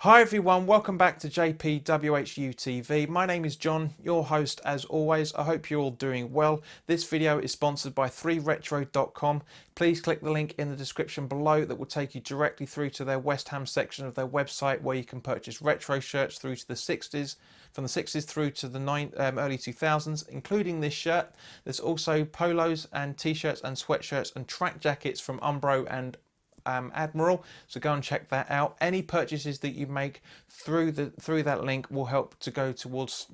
Hi everyone, welcome back to JPWHUTV. My name is John, your host as always. I hope you're all doing well. This video is sponsored by 3retro.com. Please click the link in the description below that will take you directly through to their West Ham section of their website, where you can purchase retro shirts through to the 60s, from the 60s through to the early 2000s, including this shirt. There's also polos and t-shirts and sweatshirts and track jackets from Umbro and Admiral, so go and check that out. Any purchases that you make through that link will help to go towards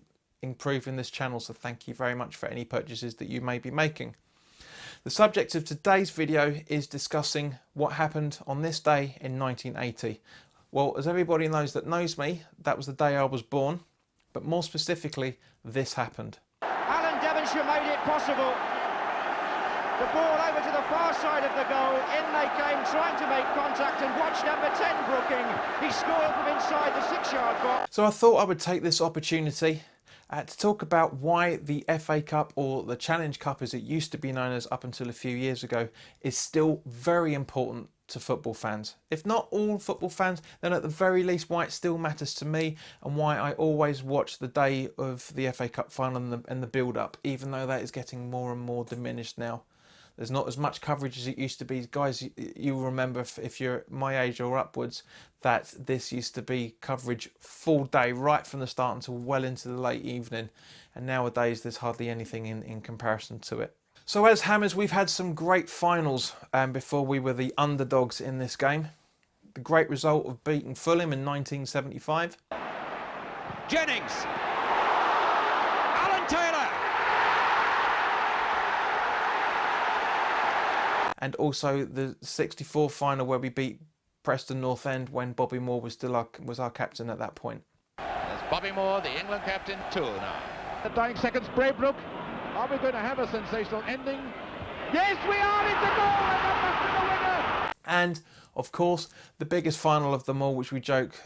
improving this channel, so thank you very much for any purchases that you may be making. The subject of today's video is discussing what happened on this day in 1980. Well, as everybody knows that knows me, that was the day I was born, but more specifically, this happened. Alan Devonshire made it possible. The ball over to the far side of the goal. In they came, trying to make contact, and watch number 10, Brooking. He scored from inside the 6-yard box. So I thought I would take this opportunity to talk about why the FA Cup, or the Challenge Cup as it used to be known as up until a few years ago, is still very important to football fans. If not all football fans, then at the very least why it still matters to me, and why I always watch the day of the FA Cup final and the build-up, even though that is getting more and more diminished now. There's not as much coverage as it used to be. Guys, you remember, if you're my age or upwards, that this used to be coverage full day, right from the start until well into the late evening. And nowadays, there's hardly anything in comparison to it. So as Hammers, we've had some great finals before we were the underdogs in this game. The great result of beating Fulham in 1975. Jennings. Alan Taylor. And also the 64 final where we beat Preston North End when Bobby Moore was still our captain at that point. There's Bobby Moore, the England captain, too now. The dying seconds, Braybrook. Are we going to have a sensational ending? Yes, we are! It's a goal! And that must be the winner! And of course, the biggest final of them all, which we joke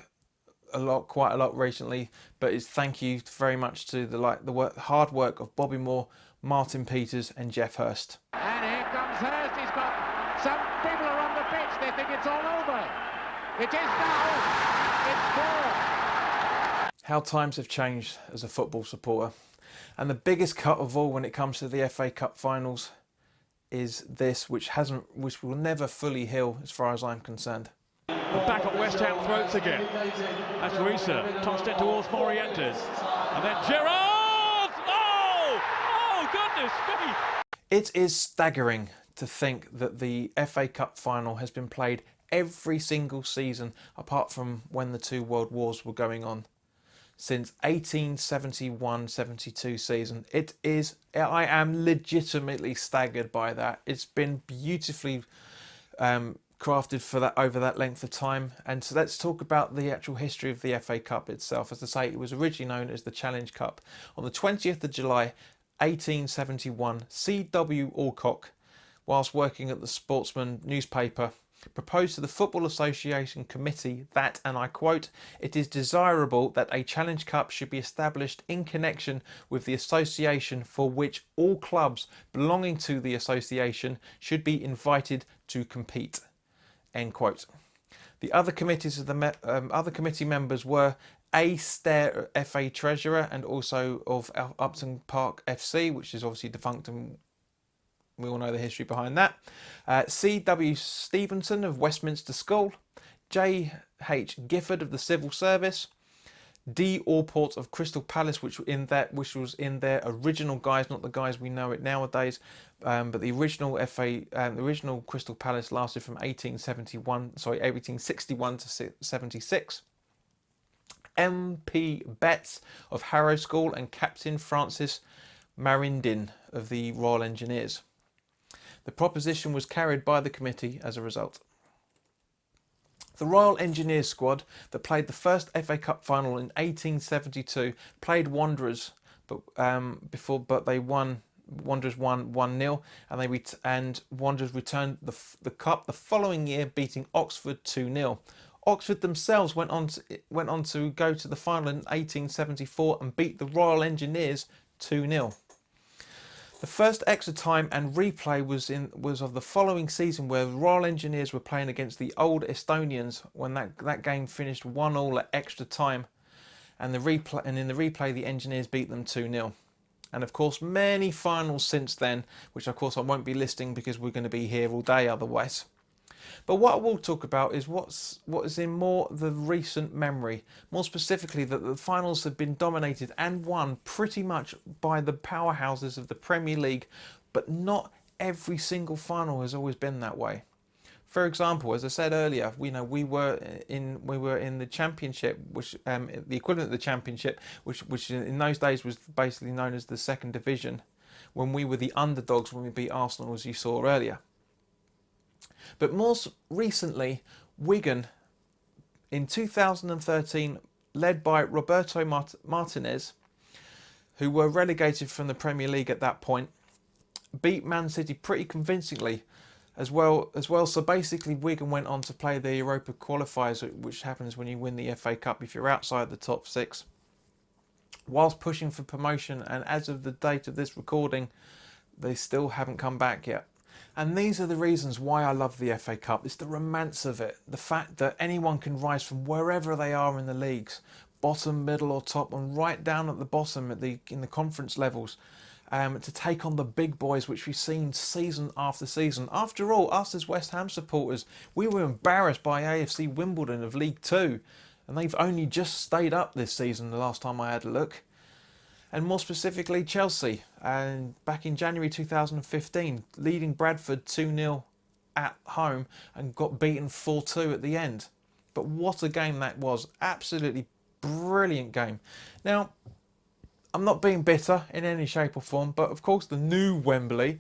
quite a lot recently, but is thank you very much to the hard work of Bobby Moore, Martin Peters, and Jeff Hurst. And here comes Hurst. He's got some people are on the pitch. They think it's all over. It is now. It's 4. How times have changed as a football supporter. And the biggest cut of all when it comes to the FA Cup finals is this, which will never fully heal as far as I'm concerned. We're back at West Ham throats again. That's Risa, tossed it towards Morientes. And then Gerrard! Oh, goodness me! It is staggering to think that the FA Cup final has been played every single season, apart from when the two world wars were going on, since 1871-72 season. I am legitimately staggered by that. It's been beautifully crafted for that over that length of time. And so let's talk about the actual history of the FA Cup itself. As I say, it was originally known as the Challenge Cup. On the 20th of July 1871, C.W. Alcock, whilst working at the Sportsman newspaper, proposed to the Football Association Committee that, and I quote, "It is desirable that a Challenge Cup should be established in connection with the association, for which all clubs belonging to the association should be invited to compete." End quote. The other committees of the other committee members were A. Stair, FA Treasurer, and also of Upton Park FC, which is obviously defunct, and we all know the history behind that. C.W. Stevenson of Westminster School, J.H. Gifford of the Civil Service, D. Allport of Crystal Palace, which was in their original guise, not the guise we know it nowadays, but the original the original Crystal Palace lasted from 1861 to 76. M.P. Betts of Harrow School, and Captain Francis Marindin of the Royal Engineers. The proposition was carried by the committee as a result. The Royal Engineers squad that played the first FA Cup final in 1872 played Wanderers, but they won. Wanderers won 1-0, and Wanderers returned the cup the following year, beating Oxford 2-0. Oxford themselves went on to go to the final in 1874 and beat the Royal Engineers 2-0. The first extra time and replay was of the following season, where the Royal Engineers were playing against the old Estonians, when that game finished 1-1 at extra time, and in the replay the Engineers beat them 2-0. And of course many finals since then, which of course I won't be listing because we're going to be here all day otherwise. But what I will talk about is what is in more the recent memory. More specifically, that the finals have been dominated and won pretty much by the powerhouses of the Premier League, but not every single final has always been that way. For example, as I said earlier, we were in the Championship, which the equivalent of the Championship, which in those days was basically known as the second division, when we were the underdogs when we beat Arsenal, as you saw earlier. But more recently, Wigan in 2013, led by Roberto Martinez, who were relegated from the Premier League at that point, beat Man City pretty convincingly as well. So basically Wigan went on to play the Europa qualifiers, which happens when you win the FA Cup if you're outside the top 6, whilst pushing for promotion, and as of the date of this recording, they still haven't come back yet. And these are the reasons why I love the FA Cup. It's the romance of it, the fact that anyone can rise from wherever they are in the leagues, bottom, middle or top, and right down at the bottom in the conference levels, to take on the big boys, which we've seen season after season. After all, us as West Ham supporters, we were embarrassed by AFC Wimbledon of League Two, and they've only just stayed up this season the last time I had a look. And more specifically Chelsea, and back in January 2015, leading Bradford 2-0 at home and got beaten 4-2 at the end. But what a game that was. Absolutely brilliant game. Now, I'm not being bitter in any shape or form, but of course the new Wembley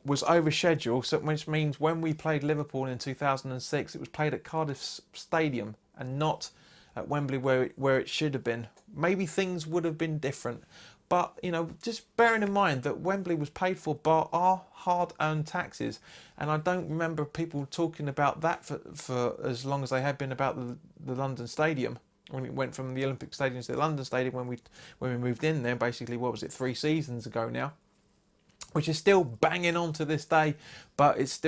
was overscheduled, so which means when we played Liverpool in 2006, it was played at Cardiff Stadium and not at Wembley where it should have been. Maybe things would have been different, but just bearing in mind that Wembley was paid for by our hard-earned taxes, and I don't remember people talking about that for as long as they had been about the London Stadium, when it went from the Olympic Stadium to the London Stadium when we moved in there. Basically, what was it, 3 seasons ago now, which is still banging on to this day, but it's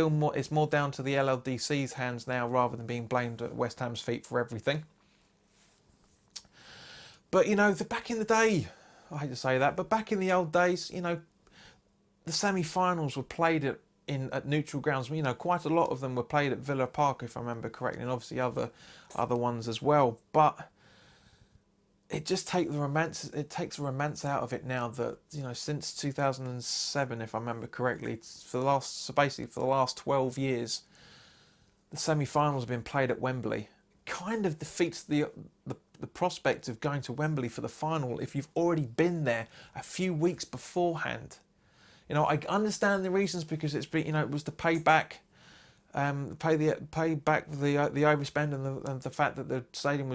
more down to the LLDC's hands now rather than being blamed at West Ham's feet for everything. But back in the day, I hate to say that, but back in the old days, the semi-finals were played at neutral grounds. Quite a lot of them were played at Villa Park, if I remember correctly, and obviously other ones as well. But it just takes the romance. It takes the romance out of it now that since 2007, if I remember correctly, for the last 12 years, the semi-finals have been played at Wembley. Kind of defeats the prospect of going to Wembley for the final if you've already been there a few weeks beforehand. I understand the reasons, because it's been, it was to pay back the overspend and the fact that the stadium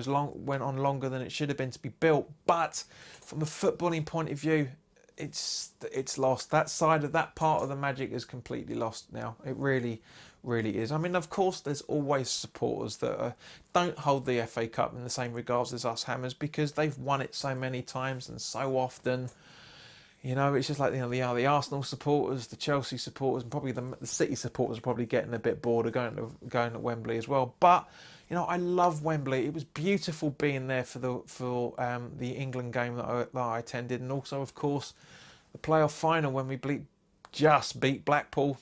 went on longer than it should have been to be built. But from a footballing point of view, it's lost. That part of the magic is completely lost now. It really is. I mean, of course, there's always supporters that don't hold the FA Cup in the same regards as us Hammers, because they've won it so many times and so often. It's just like the Arsenal supporters, the Chelsea supporters, and probably the City supporters are probably getting a bit bored of going to Wembley as well. But I love Wembley. It was beautiful being there for the England game that I attended, and also, of course, the playoff final when we just beat Blackpool.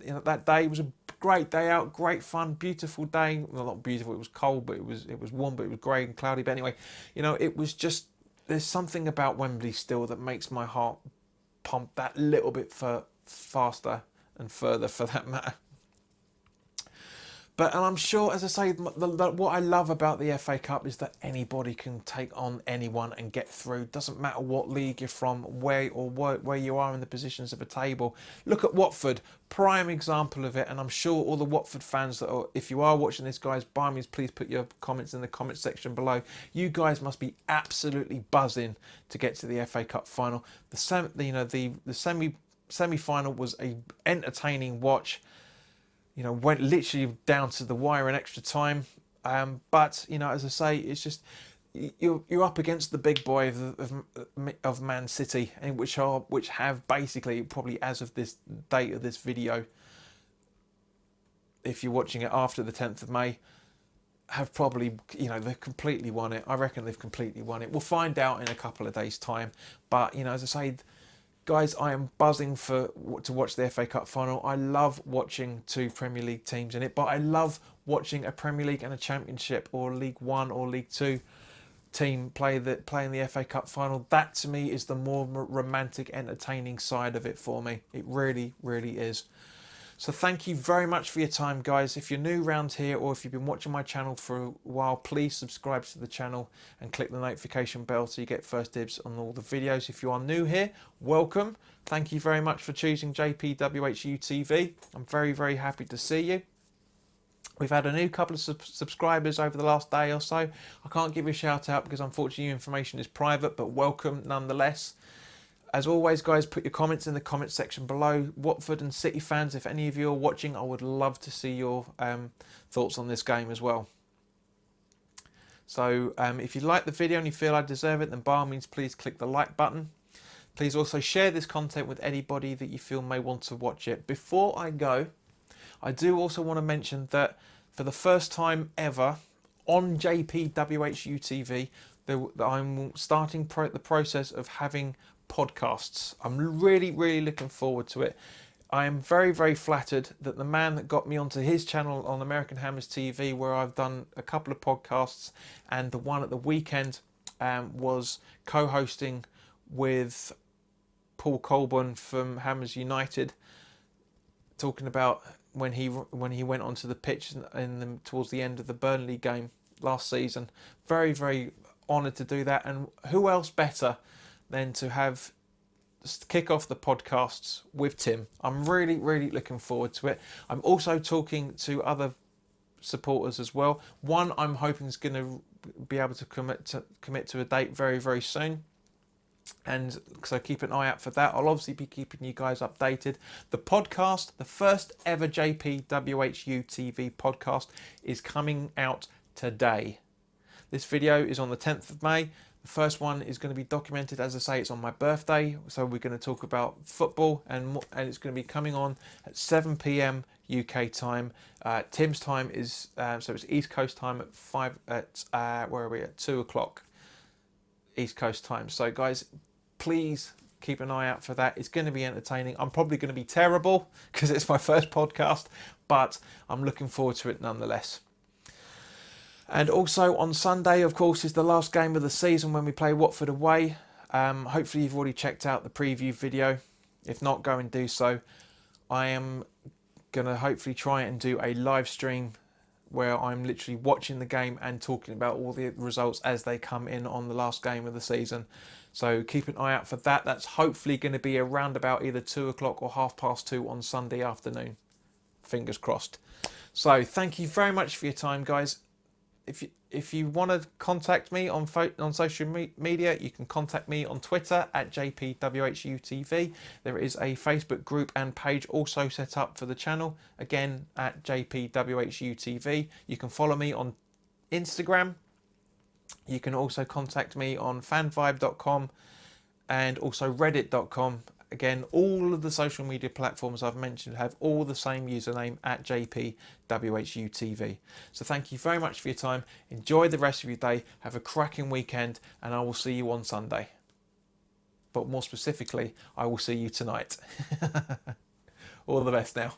That day was a great day out, great fun, beautiful day. Well, not beautiful. It was cold, but it was warm, but it was grey and cloudy. But anyway, it was just. There's something about Wembley still that makes my heart pump that little bit faster and further, for that matter. And I'm sure, as I say, what I love about the FA Cup is that anybody can take on anyone and get through. Doesn't matter what league you're from, where you are in the positions of the table. Look at Watford, prime example of it. And I'm sure all the Watford fans if you are watching this, guys, by means, please put your comments in the comment section below. You guys must be absolutely buzzing to get to the FA Cup final. The semi-final was a entertaining watch. Went literally down to the wire in extra time. But, as I say, it's just you're up against the big boy of Man City, and which have basically, probably as of this date of this video, if you're watching it after the 10th of May, have probably, they've completely won it. I reckon they've completely won it. We'll find out in a couple of days' time. But, as I say, guys, I am buzzing to watch the FA Cup final. I love watching two Premier League teams in it, but I love watching a Premier League and a Championship or League One or League Two team play in the FA Cup final. That to me is the more romantic, entertaining side of it for me. It really, really is. So thank you very much for your time, guys. If you're new around here, or if you've been watching my channel for a while, please subscribe to the channel and click the notification bell so you get first dibs on all the videos. If you are new here, welcome. Thank you very much for choosing JPWHUTV. I'm very, very happy to see you. We've had a new couple of subscribers over the last day or so. I can't give you a shout out because unfortunately your information is private, but welcome nonetheless. As always, guys, put your comments in the comment section below. Watford and City fans, if any of you are watching, I would love to see your thoughts on this game as well. So if you like the video and you feel I deserve it, then by all means, please click the like button. Please also share this content with anybody that you feel may want to watch it. Before I go, I do also want to mention that for the first time ever on JPWHUTV, I'm starting the process of having podcasts. I'm really, really looking forward to it. I am very, very flattered that the man that got me onto his channel on American Hammers TV, where I've done a couple of podcasts, and the one at the weekend was co-hosting with Paul Colburn from Hammers United, talking about when he went onto the pitch towards the end of the Burnley game last season. Very, very honoured to do that, and who else better than to have kick off the podcasts with Tim. I'm really, really looking forward to it. I'm also talking to other supporters as well. One I'm hoping is going to be able to commit to a date very, very soon, and so keep an eye out for that. I'll obviously be keeping you guys updated. The podcast, the first ever JPWHU TV podcast, is coming out today. This video is on the 10th of May. The first one is going to be documented, as I say, it's on my birthday, so we're going to talk about football, and it's going to be coming on at 7 PM UK time. Tim's time is so it's East Coast time at 2 o'clock East Coast time. So guys, please keep an eye out for that. It's going to be entertaining. I'm probably going to be terrible because it's my first podcast, but I'm looking forward to it nonetheless. And also on Sunday, of course, is the last game of the season when we play Watford away. Hopefully you've already checked out the preview video. If not, go and do so. I am going to hopefully try and do a live stream where I'm literally watching the game and talking about all the results as they come in on the last game of the season. So keep an eye out for that. That's hopefully going to be around about either 2 o'clock or 2:30 on Sunday afternoon. Fingers crossed. So thank you very much for your time, guys. If you want to contact me on social media, you can contact me on Twitter at JPWHUTV. There is a Facebook group and page also set up for the channel, again at JPWHUTV. You can follow me on Instagram. You can also contact me on fanvibe.com and also reddit.com. Again, all of the social media platforms I've mentioned have all the same username at JPWHUTV. So thank you very much for your time. Enjoy the rest of your day. Have a cracking weekend, and I will see you on Sunday. But more specifically, I will see you tonight. All the best now.